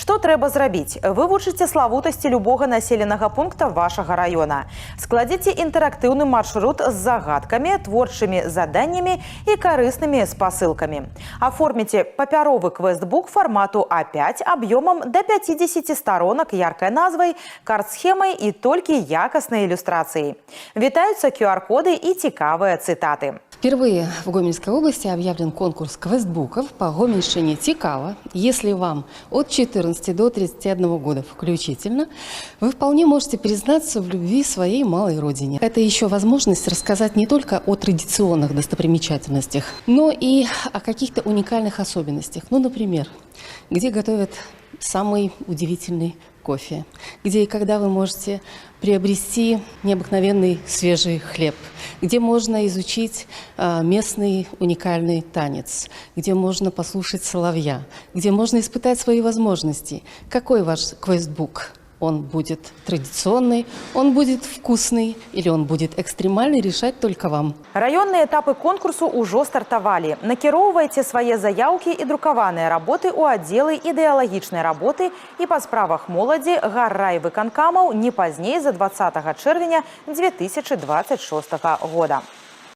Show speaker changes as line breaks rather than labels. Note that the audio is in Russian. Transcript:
Што трэба зрабіць? Вывучыце славутасці любога населенага пункта вашага района. Складзіце інтэрактыўны маршрут з загадкамі, творчымі заданнямі і карыснымі спасылкамі. Аформіце папяровы квестбук формату А5 аб'ёмам до 50 сторонок яркай назвай, карт-схемай і толькі якаснай иллюстрацией. Вітаюцца QR-коды и цікавыя цитаты.
Впервые в Гомельской области объявлен конкурс квестбуков по гомельщине «Цікаво». Если вам от 14 до 31 года включительно, вы вполне можете признаться в любви своей малой родине. Это еще возможность рассказать не только о традиционных достопримечательностях, но и о каких-то уникальных особенностях. Ну, например, где готовят самый удивительный кофе, где и когда вы можете приобрести необыкновенный свежий хлеб, где можно изучить местный уникальный танец, где можно послушать соловья, где можно испытать свои возможности. Какой ваш квестбук? Он будет традиционный, он будет вкусный или он будет экстремальный, решать только вам.
Районные этапы конкурсу уже стартовали. Накіроўвайце свае заяўкі і друкаваныя работы ў аддзелы ідэалагічнай работы і па справах моладзі гаррайвыканкамаў не пазней за 20 чэрвеня 2026 года.